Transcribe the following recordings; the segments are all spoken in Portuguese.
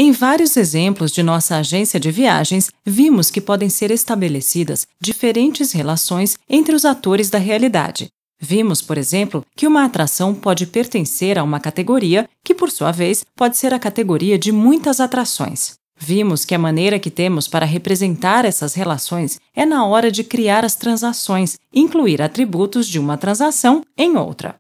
Em vários exemplos de nossa agência de viagens, vimos que podem ser estabelecidas diferentes relações entre os atores da realidade. Vimos, por exemplo, que uma atração pode pertencer a uma categoria que, por sua vez, pode ser a categoria de muitas atrações. Vimos que a maneira que temos para representar essas relações é na hora de criar as transações, incluir atributos de uma transação em outra.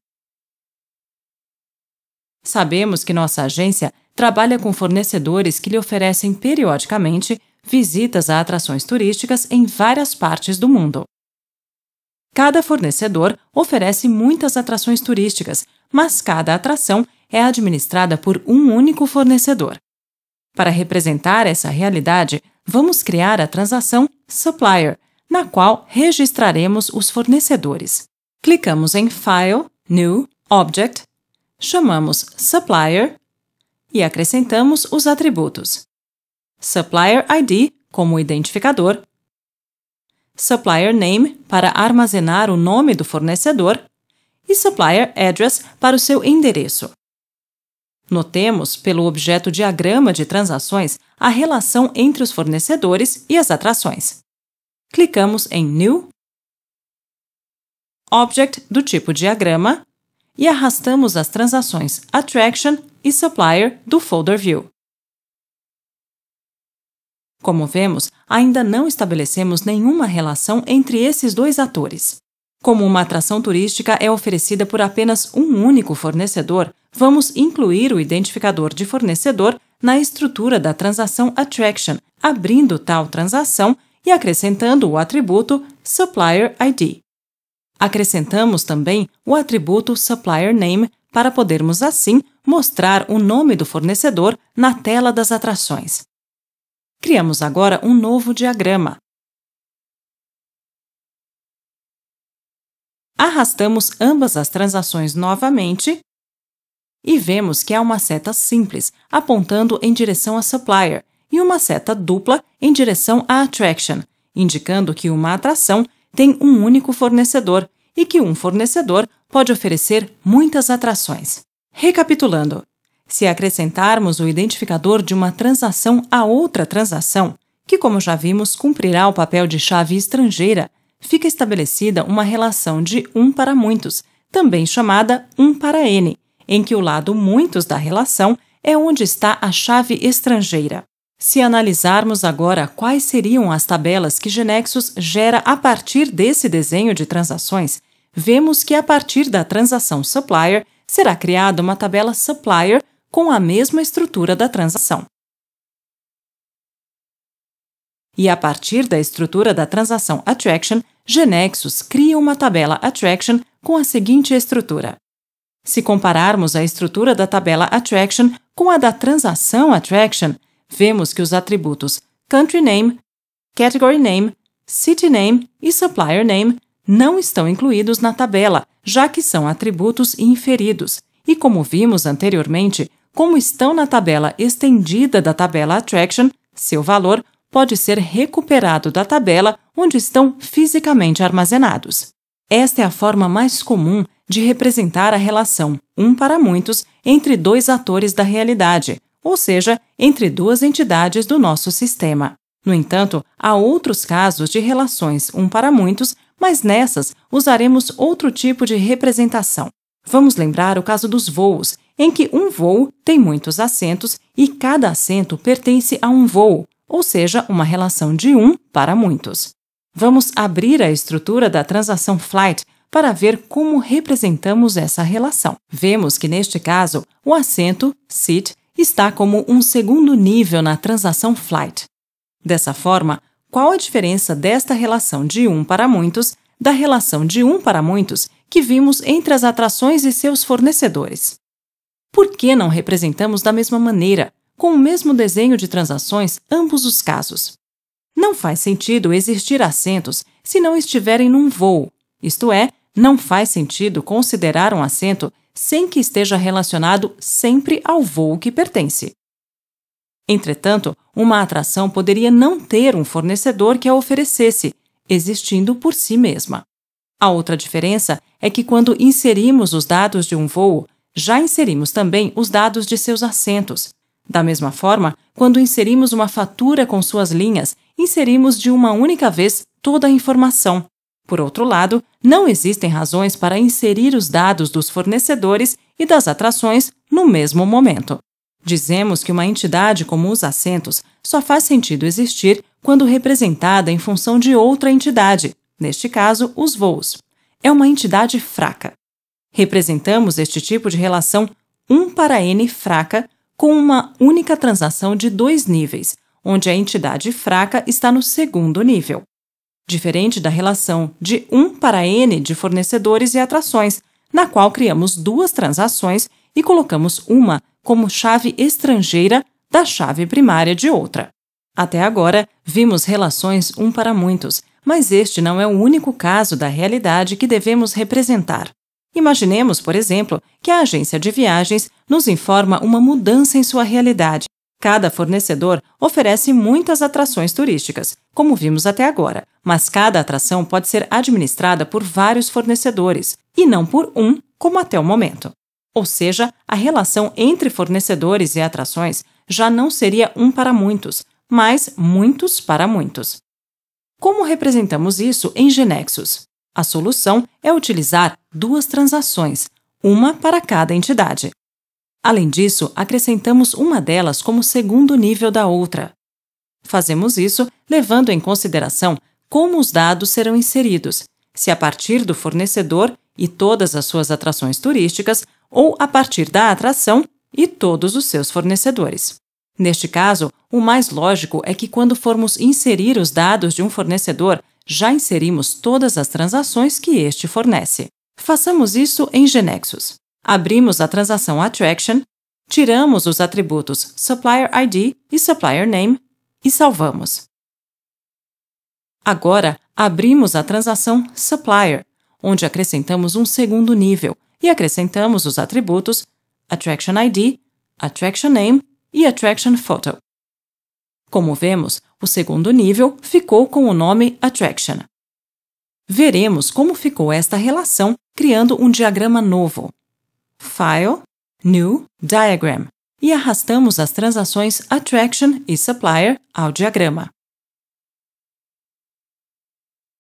Sabemos que nossa agência trabalha com fornecedores que lhe oferecem periodicamente visitas a atrações turísticas em várias partes do mundo. Cada fornecedor oferece muitas atrações turísticas, mas cada atração é administrada por um único fornecedor. Para representar essa realidade, vamos criar a transação Supplier, na qual registraremos os fornecedores. Clicamos em File, New, Object, chamamos Supplier e acrescentamos os atributos Supplier ID como identificador, Supplier Name para armazenar o nome do fornecedor e Supplier Address para o seu endereço. Notemos, pelo objeto diagrama de transações, a relação entre os fornecedores e as atrações. Clicamos em New, Object do tipo diagrama e arrastamos as transações Attraction e Supplier do folder View. Como vemos, ainda não estabelecemos nenhuma relação entre esses dois atores. Como uma atração turística é oferecida por apenas um único fornecedor, vamos incluir o identificador de fornecedor na estrutura da transação Attraction, abrindo tal transação e acrescentando o atributo Supplier ID. Acrescentamos também o atributo Supplier Name para podermos, assim, mostrar o nome do fornecedor na tela das atrações. Criamos agora um novo diagrama. Arrastamos ambas as transações novamente e vemos que há uma seta simples apontando em direção a Supplier e uma seta dupla em direção a Attraction, indicando que uma atração tem um único fornecedor e que um fornecedor pode oferecer muitas atrações. Recapitulando, se acrescentarmos o identificador de uma transação a outra transação, que, como já vimos, cumprirá o papel de chave estrangeira, fica estabelecida uma relação de 1 para muitos, também chamada 1 para N, em que o lado muitos da relação é onde está a chave estrangeira. Se analisarmos agora quais seriam as tabelas que GeneXus gera a partir desse desenho de transações, vemos que a partir da transação Supplier será criada uma tabela Supplier com a mesma estrutura da transação. E a partir da estrutura da transação Attraction, GeneXus cria uma tabela Attraction com a seguinte estrutura. Se compararmos a estrutura da tabela Attraction com a da transação Attraction, vemos que os atributos Country Name, Category Name, City Name e Supplier Name não estão incluídos na tabela, já que são atributos inferidos. E como vimos anteriormente, como estão na tabela estendida da tabela Attraction, seu valor pode ser recuperado da tabela onde estão fisicamente armazenados. Esta é a forma mais comum de representar a relação 1 para muitos entre dois atores da realidade, ou seja, entre duas entidades do nosso sistema. No entanto, há outros casos de relações 1 para muitos, mas nessas usaremos outro tipo de representação. Vamos lembrar o caso dos voos, em que um voo tem muitos assentos e cada assento pertence a um voo, ou seja, uma relação de 1 para muitos. Vamos abrir a estrutura da transação Flight para ver como representamos essa relação. Vemos que, neste caso, o assento, seat, está como um segundo nível na transação Flight. Dessa forma, qual a diferença desta relação de 1 para muitos da relação de 1 para muitos que vimos entre as atrações e seus fornecedores? Por que não representamos da mesma maneira, com o mesmo desenho de transações, ambos os casos? Não faz sentido existir assentos se não estiverem num voo, isto é, não faz sentido considerar um assento sem que esteja relacionado sempre ao voo que pertence. Entretanto, uma atração poderia não ter um fornecedor que a oferecesse, existindo por si mesma. A outra diferença é que quando inserimos os dados de um voo, já inserimos também os dados de seus assentos. Da mesma forma, quando inserimos uma fatura com suas linhas, inserimos de uma única vez toda a informação. Por outro lado, não existem razões para inserir os dados dos fornecedores e das atrações no mesmo momento. Dizemos que uma entidade como os assentos só faz sentido existir quando representada em função de outra entidade, neste caso, os voos. É uma entidade fraca. Representamos este tipo de relação 1 para n fraca com uma única transação de 2 níveis, onde a entidade fraca está no segundo nível. Diferente da relação de 1 para n de fornecedores e atrações, na qual criamos 2 transações e colocamos uma como chave estrangeira da chave primária de outra. Até agora, vimos relações 1 para muitos, mas este não é o único caso da realidade que devemos representar. Imaginemos, por exemplo, que a agência de viagens nos informa uma mudança em sua realidade. Cada fornecedor oferece muitas atrações turísticas, como vimos até agora, mas cada atração pode ser administrada por vários fornecedores, e não por um, como até o momento. Ou seja, a relação entre fornecedores e atrações já não seria 1 para muitos, mas muitos para muitos. Como representamos isso em GeneXus? A solução é utilizar 2 transações, uma para cada entidade. Além disso, acrescentamos uma delas como segundo nível da outra. Fazemos isso levando em consideração como os dados serão inseridos, se a partir do fornecedor e todas as suas atrações turísticas, ou a partir da atração e todos os seus fornecedores. Neste caso, o mais lógico é que quando formos inserir os dados de um fornecedor, já inserimos todas as transações que este fornece. Façamos isso em GeneXus. Abrimos a transação Attraction, tiramos os atributos Supplier ID e Supplier Name e salvamos. Agora, abrimos a transação Supplier, onde acrescentamos um segundo nível e acrescentamos os atributos Attraction ID, Attraction Name e Attraction Photo. Como vemos, o segundo nível ficou com o nome Attraction. Veremos como ficou esta relação criando um diagrama novo. File, New, Diagram, e arrastamos as transações Attraction e Supplier ao diagrama.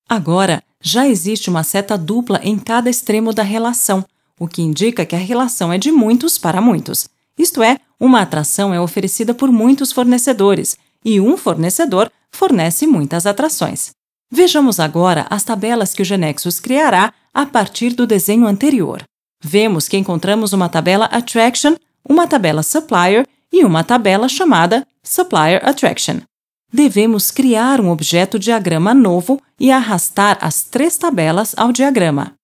Agora, já existe uma seta dupla em cada extremo da relação, o que indica que a relação é de muitos para muitos. Isto é, uma atração é oferecida por muitos fornecedores, e um fornecedor fornece muitas atrações. Vejamos agora as tabelas que o GeneXus criará a partir do desenho anterior. Vemos que encontramos uma tabela Attraction, uma tabela Supplier e uma tabela chamada Supplier Attraction. Devemos criar um objeto diagrama novo e arrastar as 3 tabelas ao diagrama.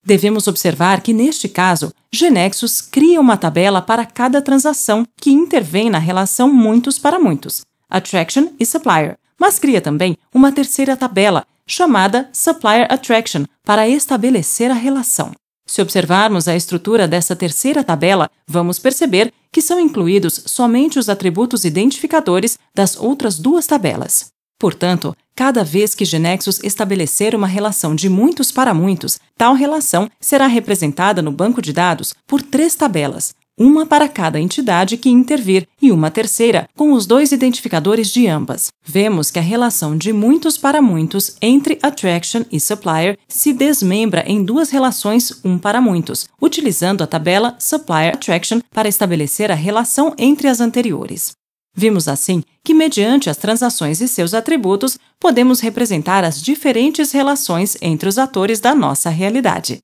Devemos observar que, neste caso, GeneXus cria uma tabela para cada transação que intervém na relação muitos para muitos, Attraction e Supplier, mas cria também uma terceira tabela, chamada Supplier Attraction, para estabelecer a relação. Se observarmos a estrutura dessa terceira tabela, vamos perceber que são incluídos somente os atributos identificadores das outras 2 tabelas. Portanto, cada vez que GeneXus estabelecer uma relação de muitos para muitos, tal relação será representada no banco de dados por 3 tabelas, uma para cada entidade que intervir e uma terceira com os 2 identificadores de ambas. Vemos que a relação de muitos para muitos entre Attraction e Supplier se desmembra em 2 relações 1 para muitos, utilizando a tabela Supplier Attraction para estabelecer a relação entre as anteriores. Vimos assim que, mediante as transações e seus atributos, podemos representar as diferentes relações entre os atores da nossa realidade.